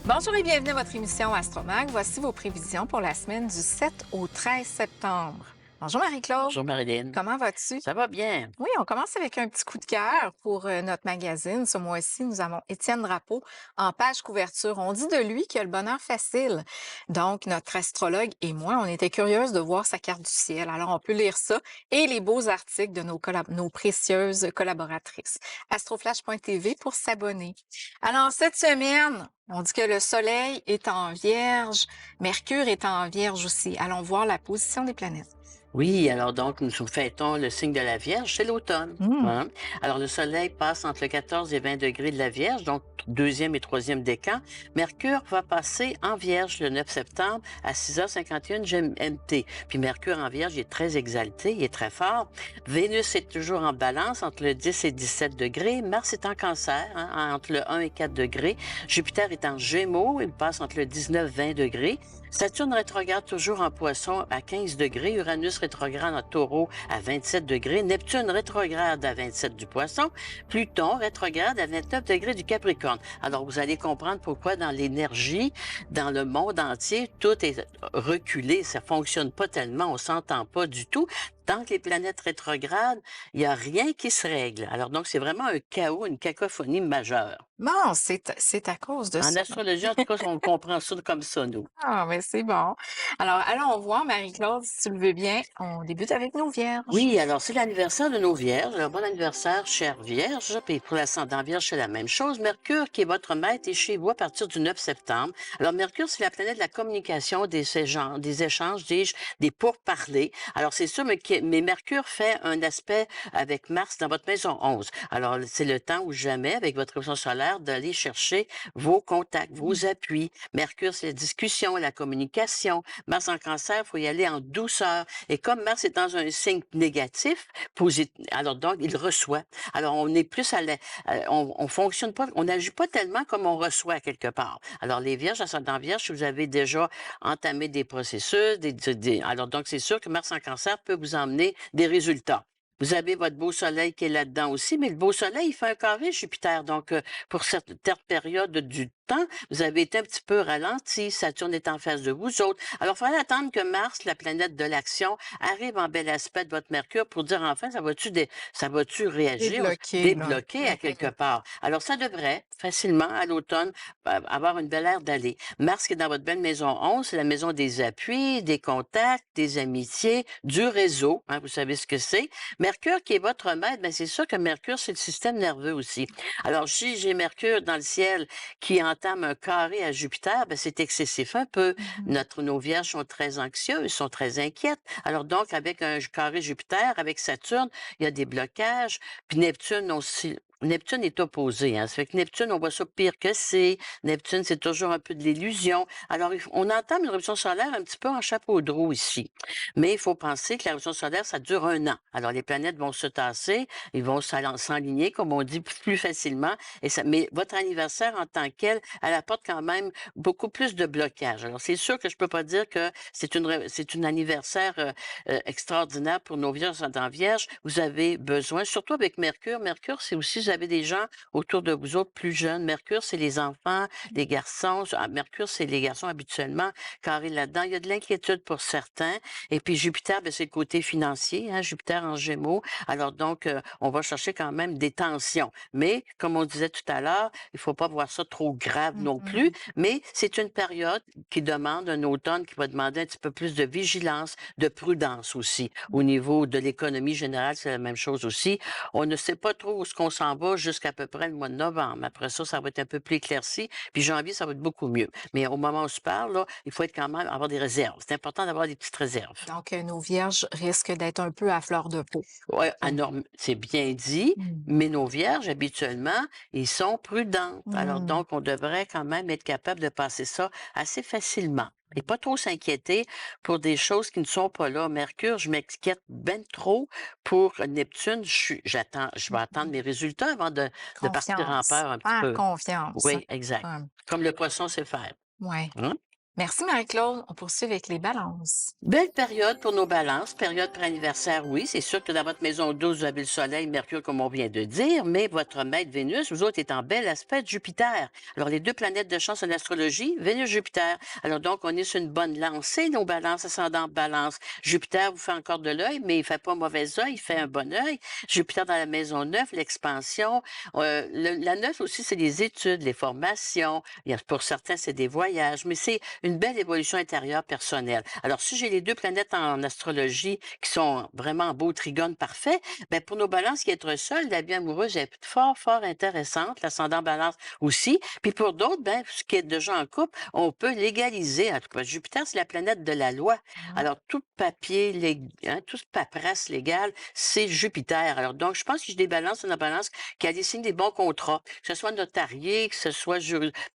Bonjour et bienvenue à votre émission Astromag. Voici vos prévisions pour la semaine du 7 au 13 septembre. Bonjour Marie-Claude, Bonjour Marilyn. comment vas-tu? Ça va bien? Oui, on commence avec un petit coup de cœur pour notre magazine. Ce mois-ci, nous avons Étienne Drapeau en page couverture. On dit de lui qu'il a le bonheur facile. Donc, notre astrologue et moi, on était curieuses de voir sa carte du ciel. Alors, on peut lire ça et les beaux articles de nos précieuses collaboratrices. Astroflash.tv pour s'abonner. Alors, cette semaine, on dit que le Soleil est en Vierge, Mercure est en Vierge aussi. Allons voir la position des planètes. Oui, alors donc nous fêtons le signe de la Vierge, c'est l'automne. Hmm. Hein? Alors le Soleil passe entre le 14 et 20 degrés de la Vierge, donc deuxième et troisième décan. Mercure va passer en Vierge le 9 septembre à 6h51 GMT. Puis Mercure en Vierge il est très exalté, il est très fort. Vénus est toujours en balance entre le 10 et 17 degrés. Mars est en Cancer, hein, entre le 1 et 4 degrés. Jupiter est en Gémeaux, il passe entre le 19 et 20 degrés. Saturne rétrograde toujours en Poisson à 15 degrés. Uranus rétrograde en Taureau à 27 degrés. Neptune rétrograde à 27 du Poisson. Pluton rétrograde à 29 degrés du Capricorne. Alors, vous allez comprendre pourquoi dans l'énergie, dans le monde entier, tout est reculé. Ça fonctionne pas tellement. On s'entend pas du tout. Tant que les planètes rétrogrades, il n'y a rien qui se règle. Alors, donc, c'est vraiment un chaos, une cacophonie majeure. Bon, c'est à cause de En ça. astrologie, en tout cas, on comprend ça comme ça, nous. Ah, mais c'est bon. Alors, allons voir, Marie-Claude, si tu le veux bien. On débute avec nos vierges. Oui, alors c'est l'anniversaire de nos vierges. Alors, bon anniversaire, chère Vierge. Puis pour l'ascendant Vierge, c'est la même chose. Mercure, qui est votre maître, est chez vous à partir du 9 septembre. Alors, Mercure, c'est la planète de la communication, des échanges, dis-je, des pourparlers. Alors, c'est sûr, mais Mercure fait un aspect avec Mars dans votre maison 11. Alors, c'est le temps ou jamais, avec votre révolution solaire, d'aller chercher vos contacts, vos appuis. Mercure, c'est la discussion, la communication. Mars en Cancer, il faut y aller en douceur. Et comme Mars est dans un signe négatif, alors donc il reçoit. Alors on est plus on fonctionne pas, on n'agit pas tellement comme on reçoit quelque part. Alors les Vierges, ascendant Vierge, si vous avez déjà entamé des processus, alors donc c'est sûr que Mars en Cancer peut vous emmener des résultats. Vous avez votre beau soleil qui est là-dedans aussi, mais le beau soleil, il fait un carré Jupiter. Donc, pour certaines périodes du temps, vous avez été un petit peu ralenti. Saturne est en face de vous autres. Alors, il fallait attendre que Mars, la planète de l'action, arrive en bel aspect de votre Mercure pour dire enfin, ça va-tu réagir, Débloqué, là. débloquer à quelque part. Alors, ça devrait facilement, à l'automne, avoir une belle aire d'aller. Mars qui est dans votre belle maison 11, c'est la maison des appuis, des contacts, des amitiés, du réseau. Hein, vous savez ce que c'est. Mercure qui est votre maître, ben c'est sûr que Mercure, c'est le système nerveux aussi. Alors, si j'ai Mercure dans le ciel qui entame un carré à Jupiter, ben c'est excessif un peu. Mhm. Nos vierges sont très anxieuses, sont très inquiètes. Alors donc, avec un carré Jupiter, avec Saturne, il y a des blocages. Puis Neptune aussi. Neptune est opposé, hein. Ça fait que Neptune, on voit ça pire que c'est. Neptune, c'est toujours un peu de l'illusion. Alors, on entame une éruption solaire un petit peu en chapeau de roue ici. Mais il faut penser que l'éruption solaire, ça dure un an. Alors, les planètes vont se tasser, ils vont s'aligner, comme on dit, plus facilement. Mais votre anniversaire en tant que tel, elle apporte quand même beaucoup plus de blocage. Alors, c'est sûr que je peux pas dire que c'est une anniversaire extraordinaire pour nos vierges en vierge. Vous avez besoin, surtout avec Mercure. Mercure, c'est aussi, vous avez des gens autour de vous autres plus jeunes. Mercure, c'est les enfants, les garçons. Mercure, c'est les garçons habituellement carrés là-dedans. Il y a de l'inquiétude pour certains. Et puis Jupiter, ben, c'est le côté financier, hein, Jupiter en Gémeaux. Alors donc, on va chercher quand même des tensions. Mais, comme on disait tout à l'heure, il faut pas voir ça trop grave non plus. Mhm. Mais c'est une période qui demande un automne qui va demander un petit peu plus de vigilance, de prudence aussi. Au niveau de l'économie générale, c'est la même chose aussi. On ne sait pas trop où ce qu'on s'en va jusqu'à peu près le mois de novembre. Après ça, ça va être un peu plus éclairci. Puis janvier, ça va être beaucoup mieux. Mais au moment où je parle, là, il faut être quand même avoir des réserves. C'est important d'avoir des petites réserves. Donc, nos vierges risquent d'être un peu à fleur de peau. Ouais, Oui. c'est bien dit, Mhm. mais nos vierges, habituellement, ils sont prudentes. Alors Mhm. donc, on devrait quand même être capable de passer ça assez facilement. Et pas trop s'inquiéter pour des choses qui ne sont pas là. Mercure, je m'inquiète ben trop pour Neptune. Je vais attendre mes résultats avant de partir en Confiance. peur un petit Faire peu. confiance. Oui, exact. Hum, Comme le poisson sait faire. ouais. Hein? Merci Marie-Claude. On poursuit avec les balances. Belle période pour nos balances, période pré-anniversaire, oui. C'est sûr que dans votre maison 12, vous avez le Soleil, Mercure, comme on vient de dire, mais votre maître Vénus, vous autres, est en bel aspect de Jupiter. Alors, les deux planètes de chance en astrologie, Vénus-Jupiter. Alors, donc, on est sur une bonne lancée, nos balances ascendant balance. Jupiter vous fait encore de l'œil, mais il fait pas mauvais œil, il fait un bon œil. Jupiter dans la maison 9, l'expansion. La 9 aussi, c'est les études, les formations. Pour certains, c'est des voyages, mais c'est une belle évolution intérieure personnelle. Alors, si j'ai les deux planètes en astrologie qui sont vraiment en beau trigone parfait, ben pour nos balances, qui être seul, la vie amoureuse est fort, fort intéressante, l'ascendant balance aussi. Puis pour d'autres, ben, ce qui est déjà en couple, on peut légaliser. En tout cas, Jupiter, c'est la planète de la loi. Ah, Alors, tout papier, toute paperasse légale, c'est Jupiter. Alors, donc, je pense que j'ai des balances, une balance qui a des signes des bons contrats, que ce soit notarié, que ce soit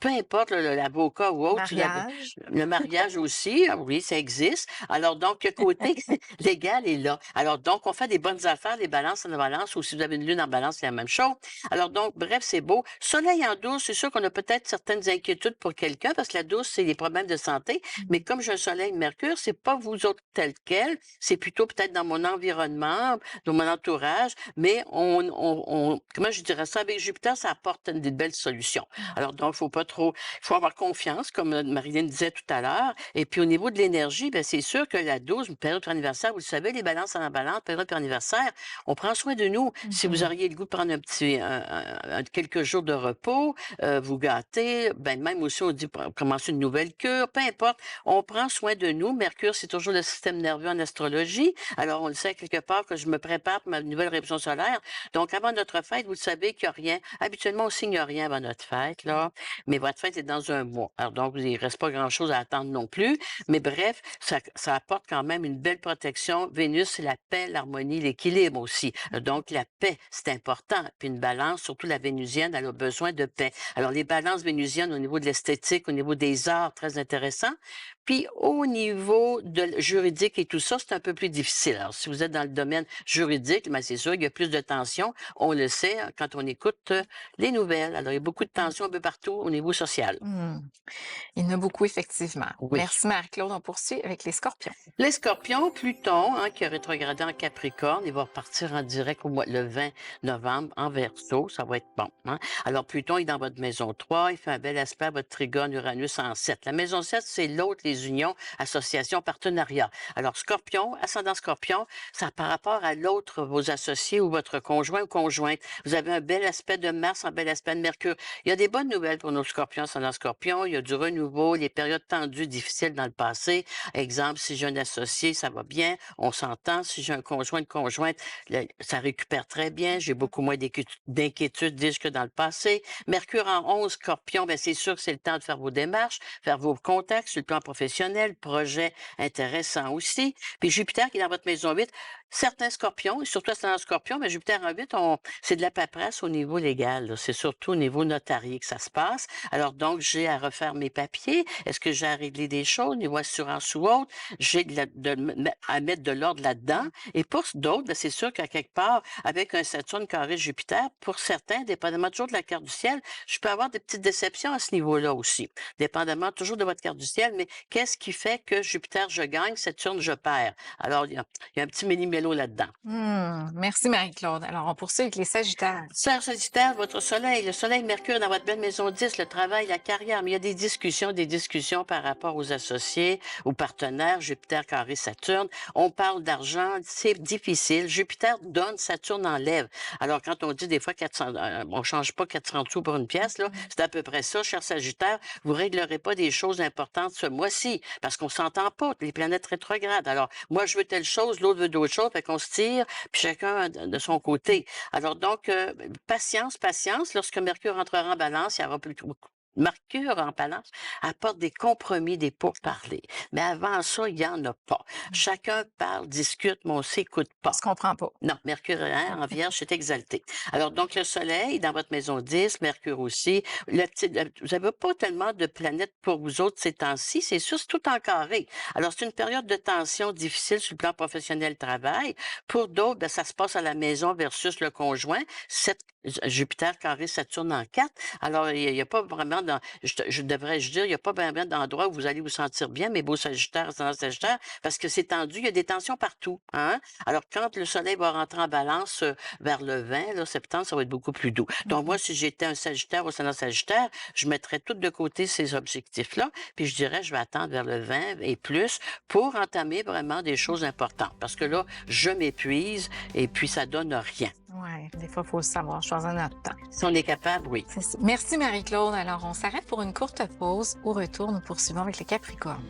peu importe l'avocat ou autre, mariage. le mariage aussi, ah oui, ça existe. Alors donc, le côté légal est là. Alors donc, on fait des bonnes affaires, les balances en balance, ou si vous avez une lune en balance, c'est la même chose. Alors donc, bref, c'est beau. Soleil en douce, c'est sûr qu'on a peut-être certaines inquiétudes pour quelqu'un, parce que la douce, c'est les problèmes de santé. Mais Mhm. comme j'ai un soleil Mercure, c'est pas vous autres tel quel, c'est plutôt peut-être dans mon environnement, dans mon entourage, mais comment je dirais ça, avec Jupiter, ça apporte des belles solutions. Alors donc, faut pas trop, il faut avoir confiance, comme Marilyn disait tout à l'heure. Et puis au niveau de l'énergie, ben, c'est sûr que la 12, une période pour anniversaire, vous le savez, les balances en balance, période pour anniversaire, on prend soin de nous. Si vous Mhm. auriez le goût de prendre quelques jours de repos, vous gâter, ben même aussi on dit pour commencer une nouvelle cure, peu importe, on prend soin de nous. Mercure, c'est toujours le système nerveux en astrologie. Alors on le sait quelque part que je me prépare pour ma nouvelle éruption solaire. Donc avant notre fête, vous le savez qu'il n'y a rien. Habituellement, on signe rien avant notre fête, là. Mais votre fête est dans un mois. Alors donc, il ne reste pas grand-chose à attendre non plus. Mais bref, ça apporte quand même une belle protection. Vénus, c'est la paix, l'harmonie, l'équilibre aussi. Donc, la paix, c'est important. Puis une balance, surtout la vénusienne, elle a besoin de paix. Alors, les balances vénusiennes au niveau de l'esthétique, au niveau des arts, très intéressant. Puis au niveau juridique et tout ça, c'est un peu plus difficile. Alors, si vous êtes dans le domaine juridique, ben, c'est sûr qu'il y a plus de tension. On le sait quand on écoute les nouvelles. Alors, il y a beaucoup de tensions un peu partout au niveau social. Hmm. Il y en a beaucoup, effectivement. Oui. Merci Marie-Claude. On poursuit avec les scorpions. Les scorpions, Pluton, qui a rétrogradé en Capricorne, il va repartir en direct le 20 novembre en Verseau. Ça va être bon. Hein? Alors, Pluton est dans votre maison 3. Il fait un bel aspect à votre trigone Uranus en 7. La maison 7, c'est l'autre, les unions, associations, partenariats. Alors, Scorpion, ascendant Scorpion, ça par rapport à l'autre, vos associés ou votre conjoint ou conjointe. Vous avez un bel aspect de Mars, un bel aspect de Mercure. Il y a des bonnes nouvelles pour nos Scorpions, ascendant Scorpion. Il y a du renouveau, les périodes tendues, difficiles dans le passé. Exemple, si j'ai un associé, ça va bien, on s'entend. Si j'ai un conjoint, une conjointe, ça récupère très bien. J'ai beaucoup moins d'inquiétudes que dans le passé. Mercure en 11, Scorpion, ben c'est sûr que c'est le temps de faire vos démarches, faire vos contacts sur le plan professionnel, projet intéressant aussi. Puis Jupiter qui est dans votre maison 8, certains Scorpions, et surtout ascendant Scorpion, mais Jupiter en 8, c'est de la paperasse au niveau légal, là. C'est surtout au niveau notarié que ça se passe. Alors donc, j'ai à refaire mes papiers. Est-ce que j'ai à régler des choses, niveau assurance ou autre? J'ai à mettre de l'ordre là-dedans. Et pour d'autres, ben, c'est sûr qu'à quelque part, avec un Saturne carré Jupiter, pour certains, dépendamment toujours de la carte du ciel, je peux avoir des petites déceptions à ce niveau-là aussi. Dépendamment toujours de votre carte du ciel, mais qu'est-ce qui fait que Jupiter, je gagne, Saturne, je perds? Alors, il y a un petit méli-mélo là-dedans. Merci Marie-Claude. Alors, on poursuit avec les sagittaires. Sœur Sagittaire, votre soleil, le soleil Mercure dans votre belle maison 10, le travail, la carrière, mais il y a des discussions par rapport aux associés, aux partenaires, Jupiter carré Saturne. On parle d'argent, c'est difficile. Jupiter donne, Saturne enlève. Alors, quand on dit des fois 400, on change pas 400 sous pour une pièce, là, c'est à peu près ça, cher Sagittaire. Vous réglerez pas des choses importantes ce mois-ci, parce qu'on s'entend pas, les planètes rétrogrades. Alors, moi, je veux telle chose, l'autre veut d'autres choses, fait qu'on se tire, puis chacun de son côté. Alors donc, patience, patience. Lorsque Mercure entrera en balance, il y aura plus beaucoup. Mercure en balance apporte des compromis, des pourparlers. Mais avant ça, il n'y en a pas. Chacun parle, discute, mais on s'écoute On pas. se comprend pas. Non, Mercure en Vierge, c'est exalté. Alors, donc, le Soleil, dans votre maison 10, Mercure aussi. Vous n'avez pas tellement de planètes pour vous autres ces temps-ci. C'est sûr, c'est tout en carré. Alors, c'est une période de tension difficile sur le plan professionnel travail. Pour d'autres, ben, ça se passe à la maison versus le conjoint. Jupiter carré Saturne en 4. Alors, il n'y a pas vraiment exemple, devrais-je dire, il n'y a pas bien d'endroit où vous allez vous sentir bien, mes beaux Sagittaires, ascendant Sagittaire, parce que c'est tendu, il y a des tensions partout, hein? Alors, quand le soleil va rentrer en balance vers le 20, là, septembre, ça va être beaucoup plus doux. Donc, moi, Mhm. si j'étais un Sagittaire ou ascendant Sagittaire, je mettrais tout de côté ces objectifs-là, puis je dirais, je vais attendre vers le 20 et plus pour entamer vraiment des choses importantes. Parce que là, je m'épuise et puis ça donne rien. Ouais, des fois, il faut savoir choisir notre temps. Si on est capable, oui. C'est ça. Merci Marie-Claude. Alors, on s'arrête pour une courte pause. Au retour, nous poursuivons avec les Capricornes.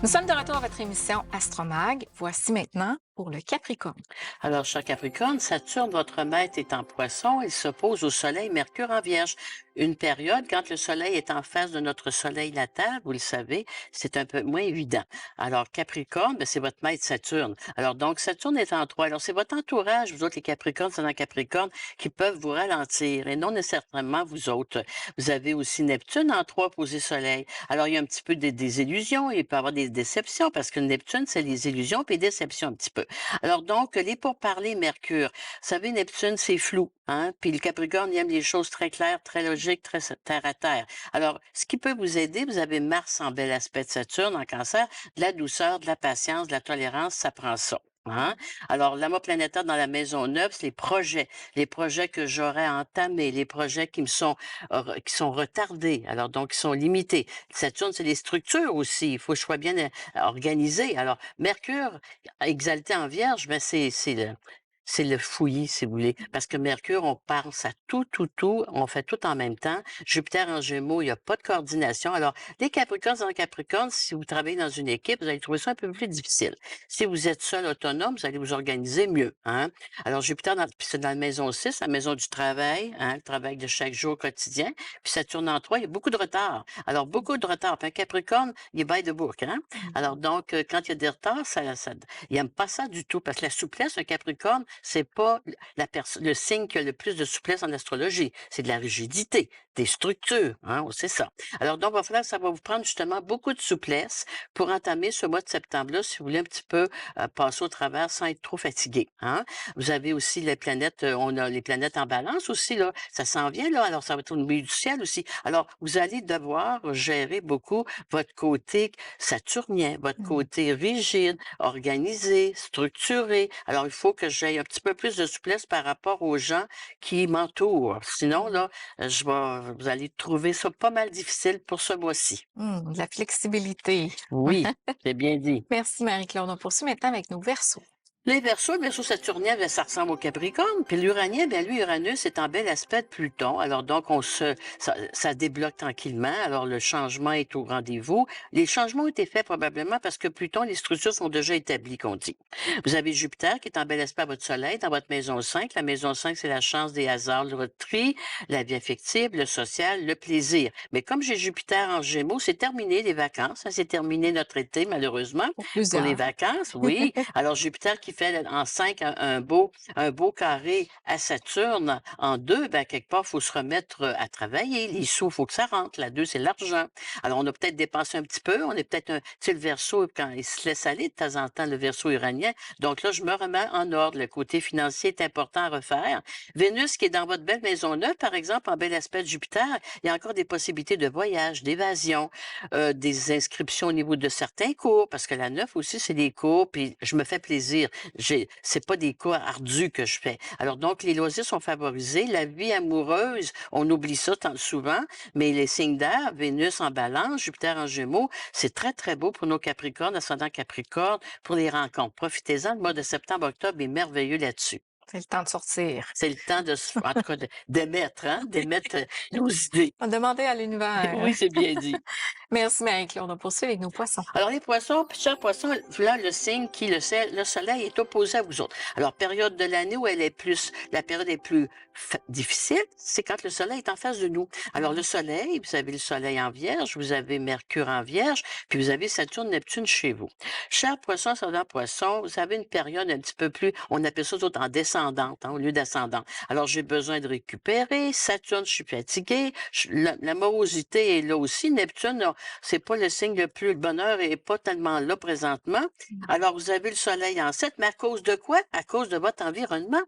Nous sommes de retour à votre émission Astromag. Voici maintenant pour le Capricorne. Alors, cher Capricorne, Saturne, votre maître, est en Poisson. Il s'oppose au Soleil, Mercure en Vierge. Une période, quand le Soleil est en face de notre Soleil natal, vous le savez, c'est un peu moins évident. Alors, Capricorne, ben, c'est votre maître Saturne. Alors, donc, Saturne est en 3. Alors, c'est votre entourage, vous autres, les Capricornes, c'est dans Capricorne, qui peuvent vous ralentir et non nécessairement vous autres. Vous avez aussi Neptune en 3 posé Soleil. Alors, il y a un petit peu des illusions, il peut y avoir des déceptions parce que Neptune, c'est les illusions puis les déceptions un petit peu. Alors donc, les pourparlers Mercure. Vous savez, Neptune, c'est flou, hein? Puis le Capricorne, il aime les choses très claires, très logiques, très terre à terre. Alors, ce qui peut vous aider, vous avez Mars en bel aspect de Saturne, en Cancer, de la douceur, de la patience, de la tolérance, ça prend ça. Hein? Alors, l'amour planétaire dans la maison 9, c'est les projets que j'aurais entamés, les projets qui sont retardés, alors donc qui sont limités. Saturne, c'est les structures aussi. Il faut que je sois bien organisé. Alors, Mercure, exalté en Vierge, ben c'est le fouillis, si vous voulez. Parce que Mercure, on pense à tout, on fait tout en même temps. Jupiter en Gémeaux, il n'y a pas de coordination. Alors, les Capricornes en Capricorne, si vous travaillez dans une équipe, vous allez trouver ça un peu plus difficile. Si vous êtes seul, autonome, vous allez vous organiser mieux. Hein? Alors, Jupiter, puis c'est dans la maison 6, la maison du travail, hein, le travail de chaque jour quotidien. Puis Saturne en 3, il y a beaucoup de retard. Alors, beaucoup de retard. Puis un Capricorne, il est by the book. Hein? Alors, donc, quand il y a des retards, il n'aime pas ça du tout. Parce que la souplesse, un Capricorne, c'est pas le signe qui a le plus de souplesse en astrologie. C'est de la rigidité, des structures, hein, c'est ça. Alors donc, ça va vous prendre justement beaucoup de souplesse pour entamer ce mois de septembre-là, si vous voulez un petit peu passer au travers sans être trop fatigué. Hein. Vous avez aussi les planètes, on a les planètes en balance aussi, là. Ça s'en vient, là. Alors, ça va être au milieu du ciel aussi. Alors, vous allez devoir gérer beaucoup votre côté saturnien, votre Mhm. côté rigide, organisé, structuré. Alors, il faut que j'aille un petit peu plus de souplesse par rapport aux gens qui m'entourent. Sinon, là, vous allez trouver ça pas mal difficile pour ce mois-ci. De la flexibilité. Oui, c'est bien dit. Merci Marie-Claude. On poursuit maintenant avec nos Verseaux. Les Verseaux, le Verseau saturnien, ben, ça ressemble au Capricorne. Puis l'Uranien, ben lui, Uranus est en bel aspect de Pluton. Alors donc, ça débloque tranquillement. Alors le changement est au rendez-vous. Les changements ont été faits probablement parce que Pluton, les structures sont déjà établies, qu'on dit. Vous avez Jupiter qui est en bel aspect à votre Soleil, dans votre maison 5. La maison 5, c'est la chance des hasards, le tri, la vie affective, le social, le plaisir. Mais comme j'ai Jupiter en Gémeaux, c'est terminé les vacances. Hein, c'est terminé notre été, malheureusement, Pour pour les plusieurs. vacances. Oui. Alors Jupiter qui fait en 5 un beau carré à Saturne en 2, ben quelque part, il faut se remettre à travailler. Les sous, il faut que ça rentre. La 2, c'est l'argent. Alors, on a peut-être dépensé un petit peu. On est peut-être tu sais, le Verseau, quand il se laisse aller de temps en temps, le Verseau uranien. Donc là, je me remets en ordre. Le côté financier est important à refaire. Vénus, qui est dans votre belle maison neuve, par exemple, en bel aspect de Jupiter, il y a encore des possibilités de voyage, d'évasion, des inscriptions au niveau de certains cours, parce que la 9 aussi, c'est des cours, puis je me fais plaisir. C'est pas des cours ardus que je fais. Alors donc, les loisirs sont favorisés. La vie amoureuse, on oublie ça tant souvent, mais les signes d'air, Vénus en balance, Jupiter en gémeaux, c'est très, très beau pour nos Capricornes, ascendant Capricorne, pour les rencontres. Profitez-en, le mois de septembre-octobre est merveilleux là-dessus. C'est le temps de sortir. C'est le temps en tout cas, d'émettre, hein, d'émettre nos idées. On demandait à l'univers. Oui, c'est bien dit. Merci Marie-Claude. On poursuit avec nos Poissons. Alors, les poissons, chers poissons, là, le signe qui, le soleil est opposé à vous autres. Alors, période de l'année où la période est plus difficile, c'est quand le soleil est en face de nous. Alors, le soleil, vous avez le soleil en vierge, vous avez Mercure en vierge, puis vous avez Saturne, Neptune chez vous. Chers poissons, ascendant poissons, vous avez une période un petit peu plus, on appelle ça d'autres en descendant. descendante, hein, au lieu d'ascendante. Alors, j'ai besoin de récupérer. Saturne, je suis fatiguée. La morosité est là aussi. Neptune, là, c'est pas le signe le plus, le bonheur est pas tellement là présentement. Alors, vous avez le soleil en 7, mais à cause de quoi? À cause de votre environnement.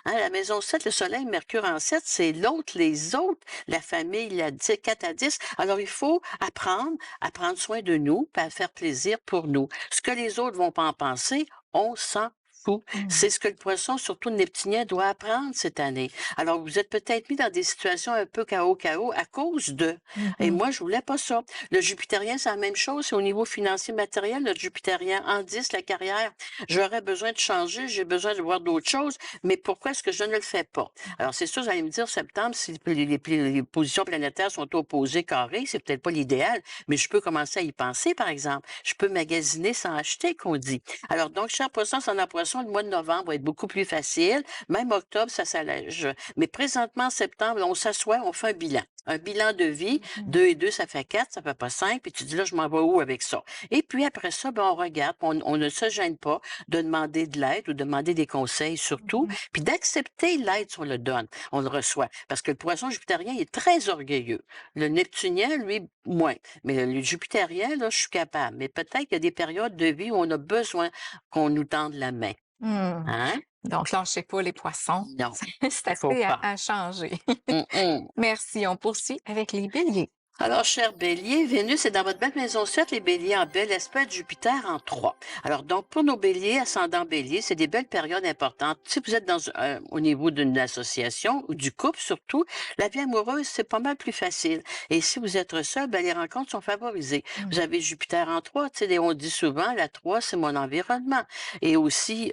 Hein, la maison 7, le soleil, Mercure en 7, c'est l'autre, les autres, la famille, la 10, 4 à 10. Alors, il faut apprendre à prendre soin de nous, puis à faire plaisir pour nous. Ce que les autres vont pas en penser, on s'en fout. Mmh. C'est ce que le poisson, surtout le neptunien, doit apprendre cette année. Alors, vous êtes peut-être mis dans des situations un peu chaos à cause de. Et Mmh. moi, je voulais pas ça. Le jupitérien, c'est la même chose. C'est au niveau financier matériel, le jupitérien en 10, la carrière. J'aurais besoin de changer, j'ai besoin de voir d'autres choses, mais pourquoi est-ce que je ne le fais pas? Alors, c'est sûr, vous allez me dire, septembre, si les positions planétaires sont opposées carrées, c'est peut-être pas l'idéal, mais je peux commencer à y penser, par exemple. Je peux magasiner sans acheter, qu'on dit. Alors, donc, cher poisson, son poisson, le mois de novembre va être beaucoup plus facile. Même octobre, ça s'allège. Mais présentement, en septembre, on s'assoit, on fait un bilan. Un bilan de vie, Mmh. 2 et 2, ça fait 4, ça fait pas 5, puis tu dis là, je m'en vais où avec ça? Et puis après ça, ben, on regarde, on ne se gêne pas de demander de l'aide ou de demander des conseils surtout, Mmh. puis d'accepter l'aide si on le donne, on le reçoit. Parce que le poisson jupitérien est très orgueilleux. Le neptunien, lui, moins. Mais le jupitérien, là, je suis capable. Mais peut-être qu'il y a des périodes de vie où on a besoin qu'on nous tende la main. Mmh. Hein? Donc lâchez pas les poissons, Non, c'est faut appelé pas. à changer. Mm-mm. Merci, on poursuit avec les béliers. Alors, cher Bélier, Vénus est dans votre belle maison 7, les Béliers en bel aspect, Jupiter en 3. Alors, donc, pour nos Béliers, ascendant Bélier, c'est des belles périodes importantes. Si vous êtes au niveau d'une association ou du couple surtout, la vie amoureuse, c'est pas mal plus facile. Et si vous êtes seul, ben, les rencontres sont favorisées. Vous Mmh. avez Jupiter en 3, tu sais, on dit souvent, la 3, c'est mon environnement. Et aussi,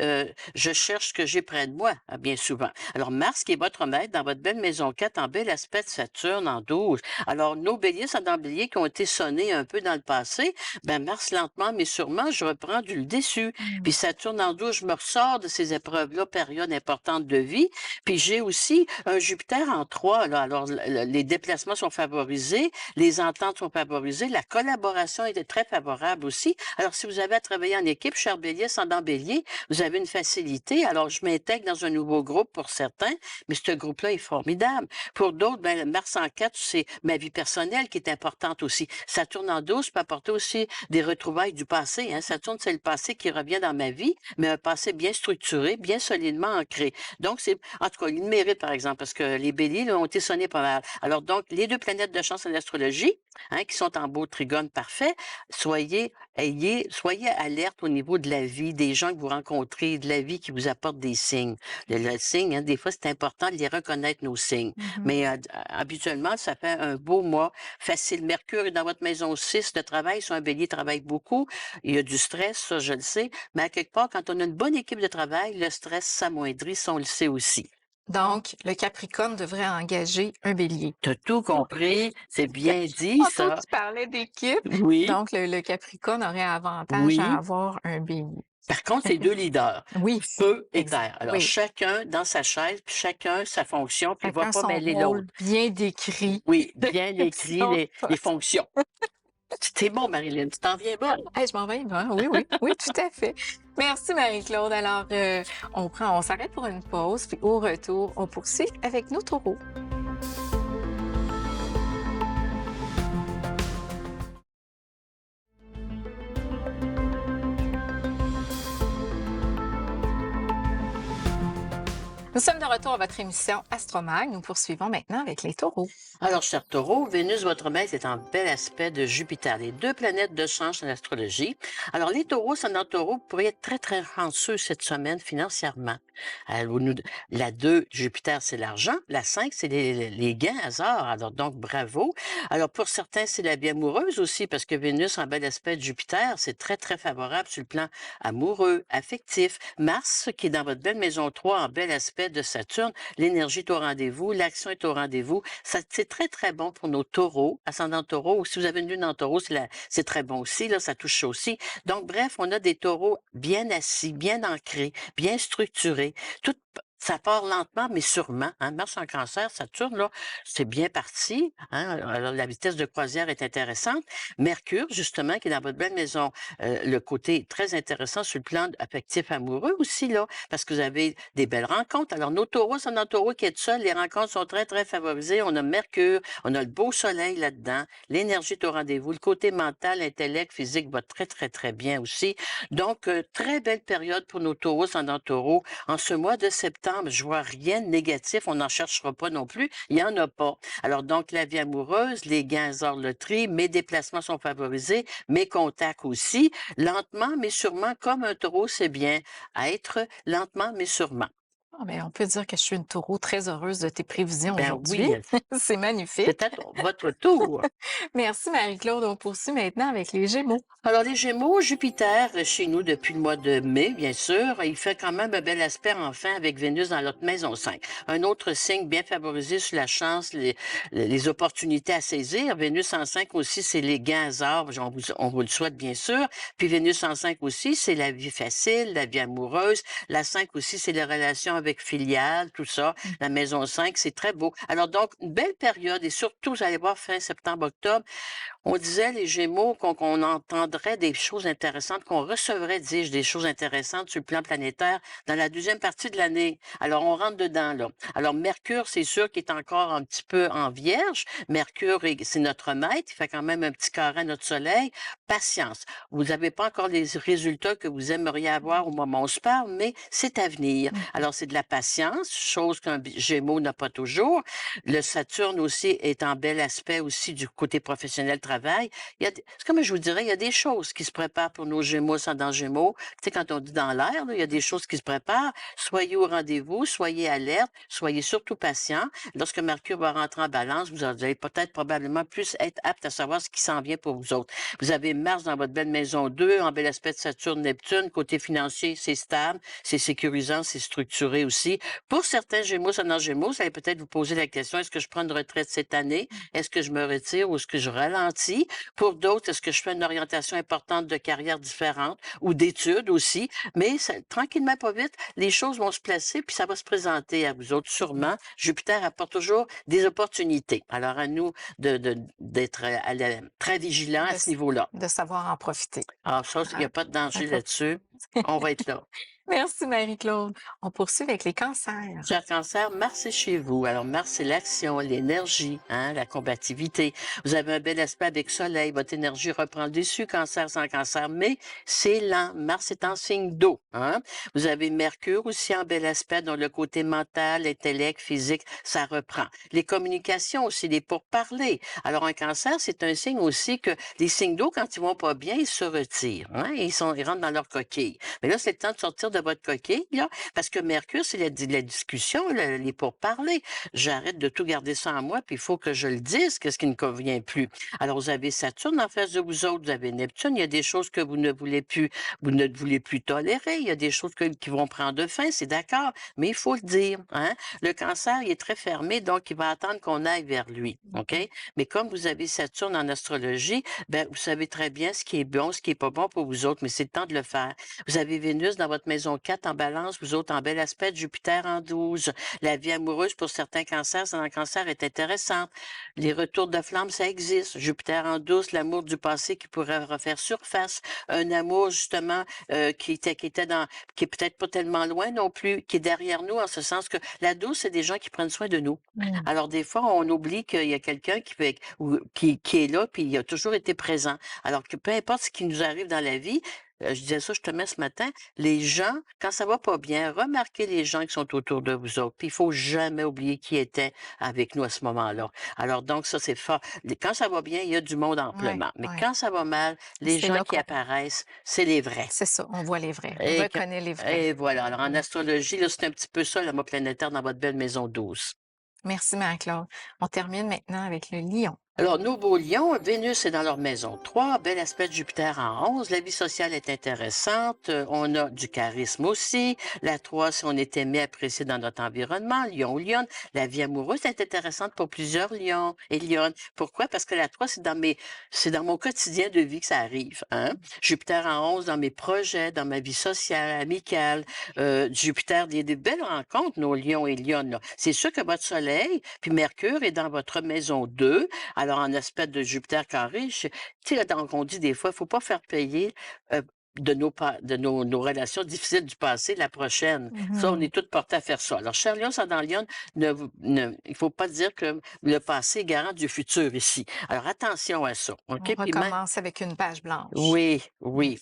je cherche ce que j'ai près de moi, bien souvent. Alors, Mars, qui est votre maître, dans votre belle maison 4, en bel aspect de Saturne en 12. Alors, nos béliers ascendant bélier qui ont été sonnés un peu dans le passé, ben Mars, lentement mais sûrement, je reprends du dessus. Mmh. Puis Saturne en 12, je me ressors de ces épreuves-là, période importante de vie. Puis j'ai aussi un Jupiter en 3, là. Alors, les déplacements sont favorisés, les ententes sont favorisées, la collaboration est très favorable aussi. Alors, si vous avez à travailler en équipe, cher bélier, ascendant bélier, vous avez une facilité. Alors, je m'intègre dans un nouveau groupe pour certains, mais ce groupe-là est formidable. Pour d'autres, ben, Mars en 4, c'est ma vie personnelle qui est importante aussi. Saturne en 12 peut apporter aussi des retrouvailles du passé. Hein. Saturne, c'est le passé qui revient dans ma vie, mais un passé bien structuré, bien solidement ancré. Donc, c'est, en tout cas, il mérite, par exemple, parce que les béliers là, ont été sonnés pas mal. Alors, donc, les deux planètes de chance en astrologie, hein, qui sont en beau trigone parfait, soyez alerte au niveau de la vie, des gens que vous rencontrez, de la vie qui vous apportent des signes. Le signe, hein, des fois, c'est important de les reconnaître, nos signes. Mmh. Mais habituellement, ça fait un beau mois facile. Mercure est dans votre maison 6 de travail. Si un bélier travaille beaucoup, il y a du stress, ça, je le sais. Mais à quelque part, quand on a une bonne équipe de travail, le stress s'amoindrit, ça, on le sait aussi. Donc, le Capricorne devrait engager un bélier. Tu as tout Oh, compris. C'est bien dit, tantôt, ça. tu parlais d'équipe, Oui, donc le Capricorne aurait avantage à oui. avoir un bélier. Par contre, c'est deux leaders, Oui, feu et exact. terre. Alors, Oui, chacun dans sa chaise, puis chacun sa fonction, puis il ne va chacun pas son mêler rôle l'autre. bien décrit Oui, bien écrit, son les poste. fonctions. C'est bon, Marilyn, tu t'en viens bonne. Hey, je m'en vais, ben, oui, oui, oui, tout à fait. Merci Marie-Claude. Alors, on s'arrête pour une pause, puis au retour, on poursuit avec nos taureaux. Nous sommes de retour à votre émission Astromag. Nous poursuivons maintenant avec les taureaux. Alors, cher Taureau, Vénus, votre maître, est en bel aspect de Jupiter, les deux planètes de chance en astrologie. Alors, les taureaux, ascendant taureau, pourraient être très, très chanceux cette semaine financièrement. La 2, Jupiter, c'est l'argent. La 5, c'est les gains, hasard. Alors, donc, bravo. Alors, pour certains, c'est la vie amoureuse aussi, parce que Vénus, en bel aspect de Jupiter, c'est très, très favorable sur le plan amoureux, affectif. Mars, qui est dans votre belle maison 3, en bel aspect de Saturne, l'énergie est au rendez-vous, l'action est au rendez-vous. C'est très, très bon pour nos taureaux, ascendant taureau, ou si vous avez une lune en taureau, c'est très bon aussi, là, ça touche ça aussi. Donc, bref, on a des taureaux bien assis, bien ancrés, bien structurés. Tout, Ça part lentement, mais sûrement, hein. Mars en Cancer, Saturne, là, c'est bien parti, hein. Alors la vitesse de croisière est intéressante. Mercure, justement, qui est dans votre belle maison, le côté est très intéressant sur le plan affectif amoureux aussi, là, parce que vous avez des belles rencontres. Alors, nos taureaux, c'est un taureau qui est seul, les rencontres sont très, très favorisées. On a Mercure, on a le beau soleil là-dedans, l'énergie est au rendez-vous, le côté mental, intellect, physique va très, très, très bien aussi. Donc, très belle période pour nos taureaux, ascendant taureau. En ce mois de septembre, je vois rien de négatif, on n'en cherchera pas non plus, il y en a pas. Alors donc la vie amoureuse, les gains hors loterie, mes déplacements sont favorisés, mes contacts aussi, lentement mais sûrement comme un taureau, c'est bien, être lentement mais sûrement. Ah, ben, on peut dire que je suis une taureau très heureuse de tes prévisions Ben aujourd'hui. oui, C'est magnifique. c'est à votre tour. Merci Marie-Claude. On poursuit maintenant avec les Gémeaux. Alors, les Gémeaux, Jupiter, chez nous depuis le mois de mai, bien sûr, il fait quand même un bel aspect enfin avec Vénus dans notre maison 5. Un autre signe bien favorisé sur la chance, les opportunités à saisir. Vénus en 5 aussi, c'est les gains hasards, on vous le souhaite bien sûr. Puis Vénus en 5 aussi, c'est la vie facile, la vie amoureuse. La 5 aussi, c'est les relations avec filiales, tout ça. Mmh. La maison 5, c'est très beau. Alors donc, une belle période et surtout, vous allez voir fin septembre, octobre, on disait, les Gémeaux, qu'on entendrait des choses intéressantes, qu'on recevrait, dis-je, des choses intéressantes sur le plan planétaire dans la deuxième partie de l'année. Alors, on rentre dedans, là. Alors, Mercure, c'est sûr qu'il est encore un petit peu en Vierge. Mercure, c'est notre maître. Il fait quand même un petit carré à notre Soleil. Patience. Vous n'avez pas encore les résultats que vous aimeriez avoir au moment où on se parle, mais c'est à venir. Mmh. Alors, c'est de la patience, chose qu'un Gémeaux n'a pas toujours. Le Saturne aussi est en bel aspect aussi du côté professionnel travail. C'est comme je vous dirais, il y a des choses qui se préparent pour nos Gémeaux, ascendant Gémeaux. Tu sais, quand on dit dans l'air, là, il y a des choses qui se préparent. Soyez au rendez-vous, soyez alerte, soyez surtout patient. Lorsque Mercure va rentrer en balance, vous allez peut-être probablement plus être apte à savoir ce qui s'en vient pour vous autres. Vous avez Mars dans votre belle maison 2, en bel aspect de Saturne, Neptune. Côté financier, c'est stable, c'est sécurisant, c'est structuré aussi. Pour certains Gémeaux, ascendant Gémeaux, ça allez peut-être vous poser la question, est-ce que je prends une retraite cette année? Est-ce que je me retire ou est-ce que je ralentis? Pour d'autres, est-ce que je fais une orientation importante de carrière différente ou d'études aussi? Mais tranquillement, pas vite, les choses vont se placer puis ça va se présenter à vous autres sûrement. Jupiter apporte toujours des opportunités. Alors, à nous d'être très vigilants à De ce s niveau-là. de savoir en profiter. Alors, ça, il n'y Ah, a pas de danger OK. là-dessus. On va être là. Merci Marie-Claude. On poursuit avec les cancers. Cher Cancer, Mars est chez vous. Alors, Mars, c'est l'action, l'énergie, hein, la combativité. Vous avez un bel aspect avec Soleil. Votre énergie reprend le dessus, Cancer sans Cancer, mais c'est lent. Mars est en signe d'eau. Hein. Vous avez Mercure aussi en bel aspect, dans le côté mental, intellect, physique, ça reprend. Les communications aussi, les pourparlers. Alors, un Cancer, c'est un signe aussi que les signes d'eau, quand ils vont pas bien, ils se retirent. Hein, ils rentrent dans leur coquille. Mais là, c'est le temps de sortir de votre coquille, là, parce que Mercure, c'est la discussion, les pourparlers. J'arrête de tout garder ça en moi, puis il faut que je le dise, qu'est-ce qui ne convient plus. Alors, vous avez Saturne en face de vous autres, vous avez Neptune, il y a des choses que vous ne voulez plus tolérer, il y a des choses qui vont prendre fin, c'est d'accord, mais il faut le dire. Hein? Le Cancer, il est très fermé, donc il va attendre qu'on aille vers lui. OK? Mmh. Mais comme vous avez Saturne en astrologie, ben, vous savez très bien ce qui est bon, ce qui est pas bon pour vous autres, mais c'est le temps de le faire. Vous avez Vénus dans votre maison 4 en balance, vous autres en bel aspect, Jupiter en 12. La vie amoureuse pour certains cancers, dans le cancer est intéressante. Les retours de flamme, ça existe. Jupiter en 12, l'amour du passé qui pourrait refaire surface. Un amour, justement, qui est peut-être pas tellement loin non plus, qui est derrière nous, en ce sens que la 12, c'est des gens qui prennent soin de nous. Mmh. Alors, des fois, on oublie qu'il y a quelqu'un qui est là, puis il a toujours été présent. Alors que peu importe ce qui nous arrive dans la vie, je disais ça justement ce matin, les gens, quand ça va pas bien, remarquez les gens qui sont autour de vous autres. Puis il faut jamais oublier qui était avec nous à ce moment-là. Alors donc, ça, c'est fort. Quand ça va bien, il y a du monde Ouais, amplement. Mais ouais. quand ça va mal, les C'est gens là qui qu'on apparaissent, c'est les vrais. c'est ça, on voit les vrais, on Et, que- reconnaît les vrais. et voilà. Alors en Mmh. astrologie, là, c'est un petit peu ça, la mot planétaire dans votre belle maison 12. Merci Marie-Claude. On termine maintenant avec le lion. Alors, nos beaux lions, Vénus est dans leur maison 3, bel aspect de Jupiter en 11, la vie sociale est intéressante, on a du charisme aussi, la 3, si on est aimé, apprécié dans notre environnement, lion ou lionne, la vie amoureuse est intéressante pour plusieurs lions et lionnes. Pourquoi? Parce que la 3, c'est dans mon quotidien de vie que ça arrive, hein? Jupiter en 11, dans mes projets, dans ma vie sociale, amicale, Jupiter, il y a des belles rencontres, nos lions et lionnes, là. C'est sûr que votre soleil, puis Mercure est dans votre maison 2, alors, en aspect de Jupiter carré, tu sais, donc on dit des fois, il ne faut pas faire payer de nos relations difficiles du passé la prochaine. Ça, on Mhm. est tous portés à faire ça. Alors, cher Lion, ça dans Lion, il ne faut pas dire que le passé est garant du futur ici. Alors, attention à ça. On OK? Puis, recommence avec une page blanche. oui, Mm. oui,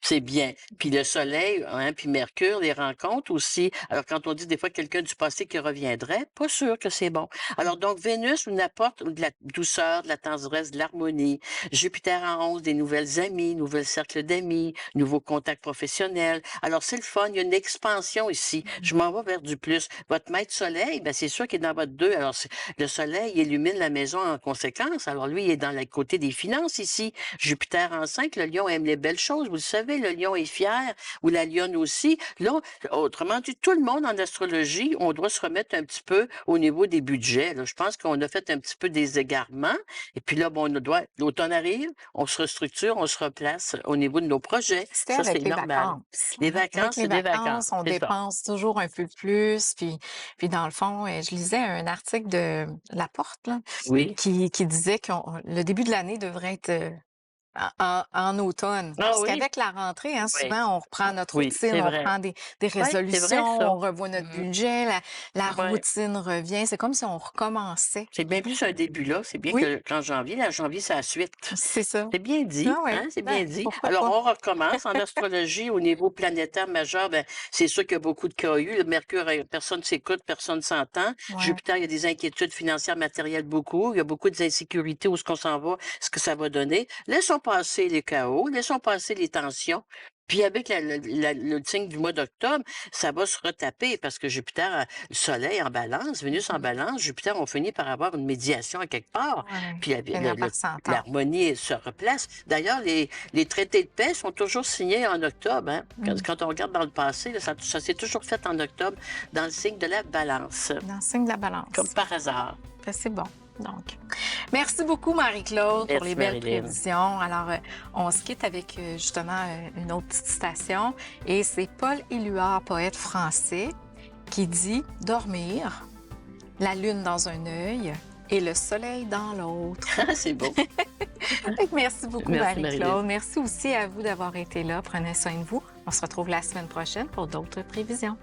c'est bien. Puis le soleil, hein, puis Mercure, les rencontres aussi. Alors, quand on dit des fois quelqu'un du passé qui reviendrait, pas sûr que c'est bon. Alors, donc, Vénus nous apporte de la douceur, de la tendresse, de l'harmonie. Jupiter en 11, des nouvelles amies, nouveaux cercles d'amis, nouveaux contacts professionnels. Alors, c'est le fun, il y a une expansion ici. Je m'en vais vers du plus. Votre maître soleil, ben, c'est sûr qu'il est dans votre 2. Alors, le soleil illumine la maison en conséquence. Alors, lui, il est dans le côté des finances ici. Jupiter en 5, le lion aime les belles choses. Vous le savez, le lion est fier, ou la lionne aussi. Là, autrement dit, tout le monde en astrologie, on doit se remettre un petit peu au niveau des budgets. Là. Je pense qu'on a fait un petit peu des égarements. Et puis là, bon, l'automne arrive, on se restructure, on se replace au niveau de nos projets. C'était Ça, c'est avec les normal. vacances, Les hein. Avec vacances, les c'est des vacances. vacances, on C'est ça. dépense toujours un peu plus. Puis dans le fond, je lisais un article de Laporte là, Oui. qui disait que le début de l'année devrait être en automne. Ah Parce oui? qu'avec la rentrée, hein, Oui. souvent, on reprend notre Oui, routine, c'est on vrai. prend des Oui, c'est vrai, résolutions, ça. on revoit notre Mhm. budget, la Ouais. routine revient. C'est comme si on recommençait. C'est bien plus un début là. C'est bien Oui, que qu'en janvier, la janvier, c'est la suite. c'est ça. C'est bien dit, Ah ouais, hein? C'est ben, bien dit. pourquoi Alors, pas? on recommence. En astrologie, au niveau planétaire majeur, ben, c'est sûr qu'il y a beaucoup de KU. Le Mercure, personne ne s'écoute, personne ne s'entend. Ouais. Jupiter, il y a des inquiétudes financières, matérielles, beaucoup. Il y a beaucoup d'insécurité. Où est-ce qu'on s'en va? Ce que ça va donner. Laissons passer les chaos, laissons passer les tensions. Puis avec le signe du mois d'octobre, ça va se retaper parce que Jupiter, le Soleil en balance, Vénus en Mhm. balance, Jupiter, on finit par avoir une médiation à quelque part. Ouais. Puis Finir par s'entendre. l'harmonie se replace. D'ailleurs, les traités de paix sont toujours signés en octobre. Hein? Quand, Mm. quand on regarde dans le passé, là, ça s'est toujours fait en octobre dans le signe de la balance, Dans le signe de la comme balance. par hasard. Ben, c'est bon. Donc, merci beaucoup, Marie-Claude, pour les Merci, belles Marilyn. prévisions. Alors, on se quitte avec justement une autre petite citation. Et c'est Paul Éluard, poète français, qui dit dormir, la lune dans un œil et le soleil dans l'autre. C'est beau. Fait que merci beaucoup, Merci, Marilyn. Marie-Claude. Merci aussi à vous d'avoir été là. Prenez soin de vous. On se retrouve la semaine prochaine pour d'autres prévisions.